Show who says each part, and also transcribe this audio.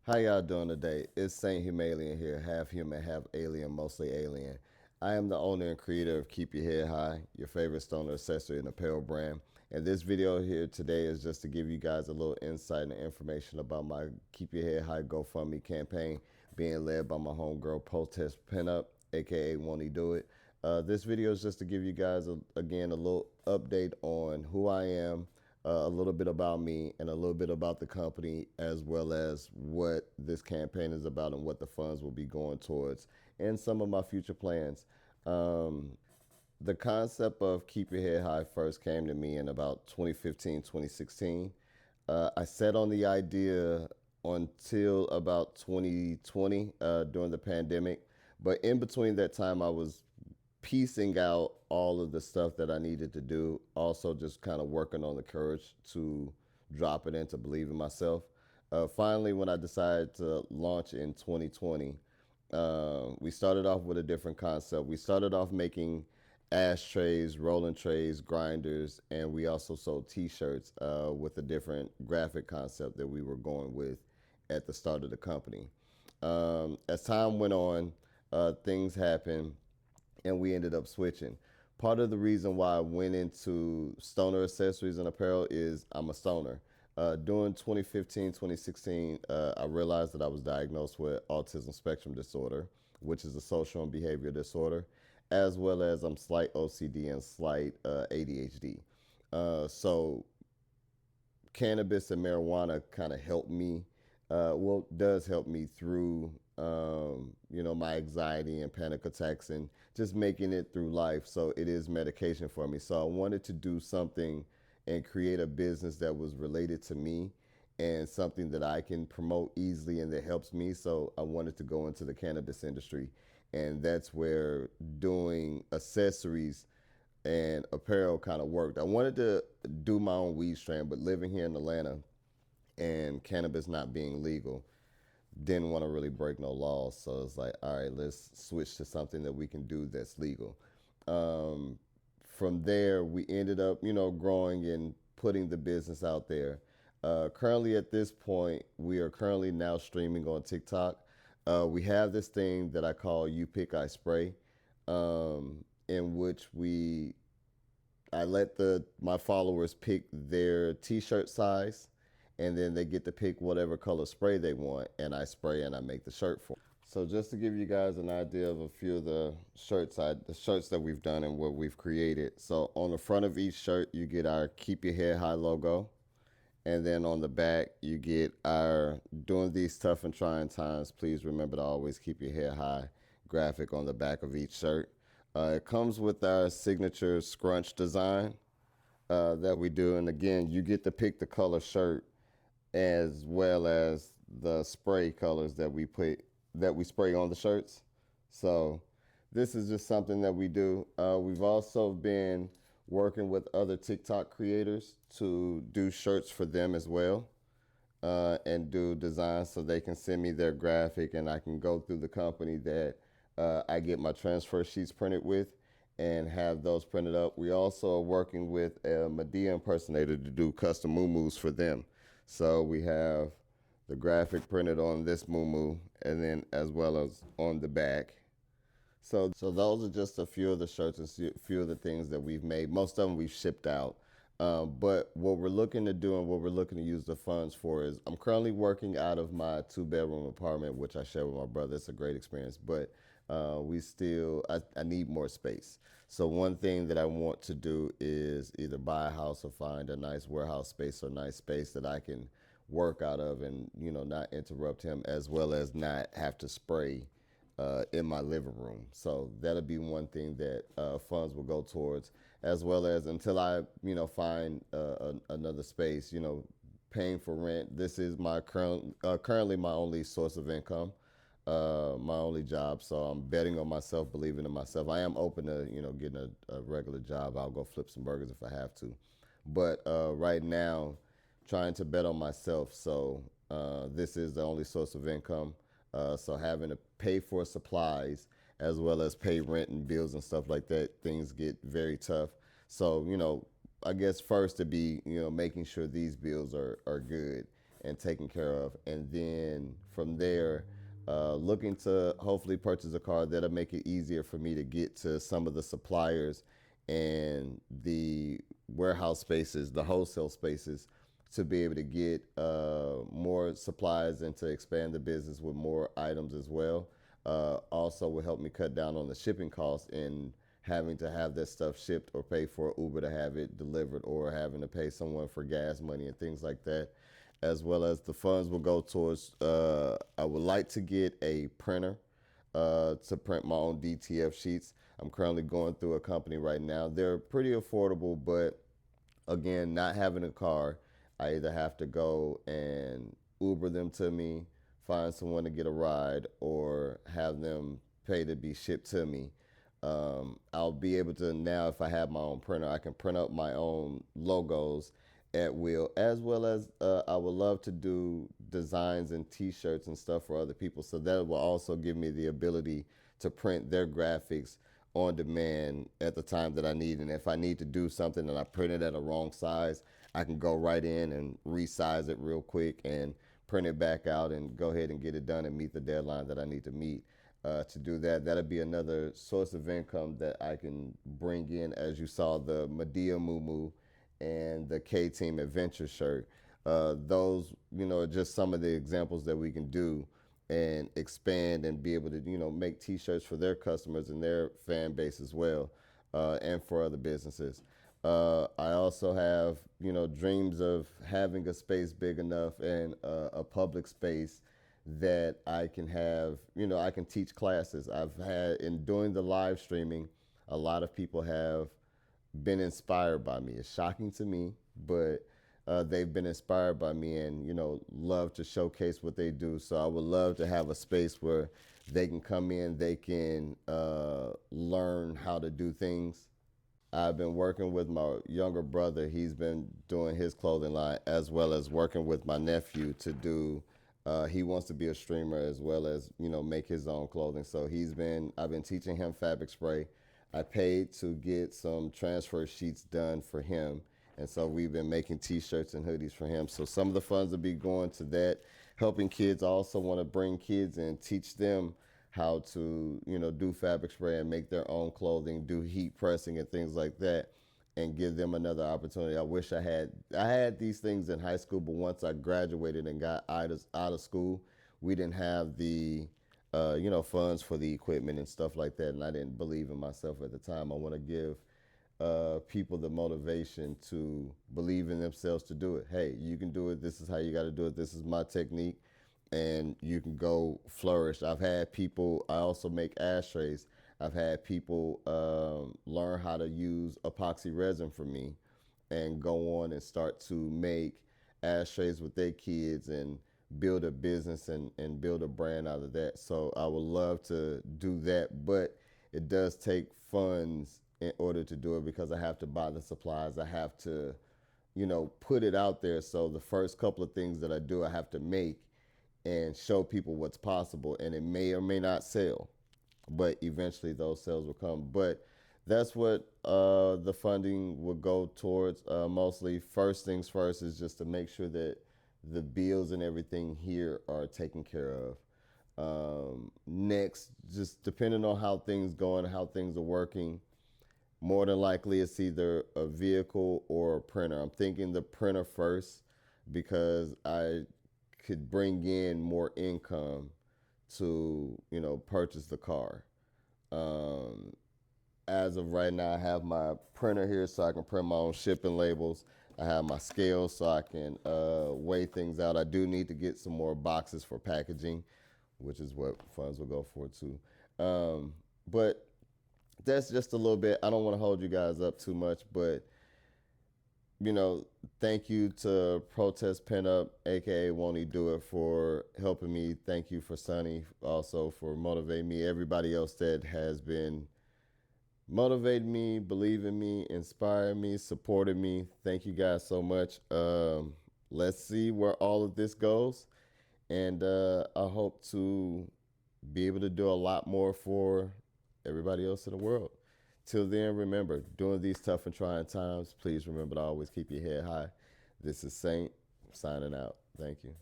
Speaker 1: How y'all doing today? It's Saint Humalian here, half human, half alien, mostly alien. I am the owner and creator of Keep Your Head High, your favorite stoner accessory and apparel brand. And this video here today is just to give you guys a little insight and information about my Keep Your Head High GoFundMe campaign being led by my homegirl Protest Pinup, aka Won't He Do It. This video is just to give you guys, again, a little update on who I am, a little bit about me, and a little bit about the company, as well as what this campaign is about and what the funds will be going towards, and some of my future plans. Um, the concept of Keep Your Head High first came to me in about 2015, 2016. I sat on the idea until about 2020 during the pandemic. But in between that time, I was piecing out all of the stuff that I needed to do. Also, just kind of working on the courage to drop it and to believe in myself. Finally, when I decided to launch in 2020, we started off with a different concept. We started off making ashtrays, rolling trays, grinders, and we also sold T-shirts with a different graphic concept that we were going with at the start of the company. As time went on, things happened and we ended up switching. Part of the reason why I went into stoner accessories and apparel is I'm a stoner. During 2015, 2016, I realized that I was diagnosed with autism spectrum disorder, which is a social and behavior disorder, as well as I'm slight OCD and slight ADHD. So cannabis and marijuana kind of helped me, does help me through, my anxiety and panic attacks and just making it through life. So it is medication for me. So I wanted to do something and create a business that was related to me and something that I can promote easily and that helps me. So I wanted to go into the cannabis industry. And that's where doing accessories and apparel kind of worked. I wanted to do my own weed strand, but living here in Atlanta and cannabis not being legal, didn't want to really break no laws. So it's like, all right, let's switch to something that we can do that's legal. Um, from there, we ended up, growing and putting the business out there. Currently, at this point, we are currently now streaming on TikTok. We have this thing that I call "You Pick, I Spray," in which I let the my followers pick their T-shirt size, and then they get to pick whatever color spray they want, and I spray and I make the shirt for them. So just to give you guys an idea of a few of the shirts that we've done and what we've created. So on the front of each shirt, you get our Keep Your Head High logo. And then on the back, you get our "During these tough and trying times, please remember to always keep your head high" graphic on the back of each shirt. It comes with our signature scrunch design that we do. And again, you get to pick the color shirt as well as the spray colors that we spray on the shirts. So this is just something that we do. We've also been working with other TikTok creators to do shirts for them as well, and do designs so they can send me their graphic and I can go through the company that I get my transfer sheets printed with and have those printed up. We also are working with a Medea impersonator to do custom moo for them. So we have the graphic printed on this moo and then as well as on the back. So those are just a few of the shirts and a few of the things that we've made. Most of them we've shipped out. But what we're looking to do and what we're looking to use the funds for is I'm currently working out of my 2-bedroom apartment, which I share with my brother. It's a great experience, but I need more space. So one thing that I want to do is either buy a house or find a nice warehouse space or nice space that I can work out of and, not interrupt him, as well as not have to spray in my living room. So that'll be one thing that funds will go towards, as well as until I, find another space, paying for rent. This is my currently my only source of income, my only job. So I'm betting on myself, believing in myself. I am open to, getting a regular job. I'll go flip some burgers if I have to. But right now, trying to bet on myself. So this is the only source of income. So having to pay for supplies as well as pay rent and bills and stuff like that, things get very tough. So, I guess first to be, making sure these bills are good and taken care of. And then from there, looking to hopefully purchase a car that'll make it easier for me to get to some of the suppliers and the warehouse spaces, the wholesale spaces, to be able to get more supplies and to expand the business with more items as well. Also will help me cut down on the shipping costs and having to have that stuff shipped or pay for Uber to have it delivered or having to pay someone for gas money and things like that. As well as the funds will go towards, I would like to get a printer to print my own DTF sheets. I'm currently going through a company right now. They're pretty affordable, but again, not having a car, I either have to go and Uber them to me, find someone to get a ride, or have them pay to be shipped to me. I'll be able to now, if I have my own printer, I can print up my own logos at will, as well as I would love to do designs and T-shirts and stuff for other people. So that will also give me the ability to print their graphics on demand at the time that I need. And if I need to do something and I print it at a wrong size, I can go right in and resize it real quick and print it back out and go ahead and get it done and meet the deadline that I need to meet. To do that, that'll be another source of income that I can bring in. As you saw, the Medea Moo and the K Team Adventure shirt. Those, are just some of the examples that we can do and expand and be able to, make T-shirts for their customers and their fan base as well, and for other businesses. I also have, dreams of having a space big enough and a public space that I can have, I can teach classes. I've had, in doing the live streaming, a lot of people have been inspired by me. It's shocking to me, but they've been inspired by me and, love to showcase what they do. So I would love to have a space where they can come in, they can learn how to do things. I've been working with my younger brother. He's been doing his clothing line, as well as working with my nephew to do. He wants to be a streamer as well as, make his own clothing. So I've been teaching him fabric spray. I paid to get some transfer sheets done for him. And so we've been making T-shirts and hoodies for him. So some of the funds will be going to that, helping kids. I also want to bring kids and teach them how to, do fabric spray and make their own clothing, do heat pressing and things like that, and give them another opportunity. I had these things in high school, but once I graduated and got out of school, we didn't have the funds for the equipment and stuff like that, and I didn't believe in myself at the time. I want to give people the motivation to believe in themselves to do it. Hey, you can do it. This is how you got to do it. This is my technique, and you can go flourish. I've had people. I also make ashtrays. I've had people learn how to use epoxy resin for me and go on and start to make ashtrays with their kids and build a business and build a brand out of that. So I would love to do that, but it does take funds in order to do it because I have to buy the supplies. I have to, put it out there. So the first couple of things that I do, I have to make and show people what's possible, and it may or may not sell, but eventually those sales will come. But that's what the funding will go towards. Mostly, first things first is just to make sure that the bills and everything here are taken care of. Next, just depending on how things go and how things are working, more than likely it's either a vehicle or a printer. I'm thinking the printer first because I could bring in more income to, purchase the car. Um, as of right now, I have my printer here so I can print my own shipping labels. I have my scale so I can weigh things out. I do need to get some more boxes for packaging, which is what funds will go for too. But that's just a little bit. I don't want to hold you guys up too much, but thank you to Protest Pinup, aka Won't He Do It, for helping me. Thank you for Sonny also for motivating me. Everybody else that has been motivating me, believing me, inspiring me, supporting me. Thank you guys so much. Let's see where all of this goes. And I hope to be able to do a lot more for everybody else in the world. Till then, remember, during these tough and trying times, please remember to always keep your head high. This is Saint signing out. Thank you.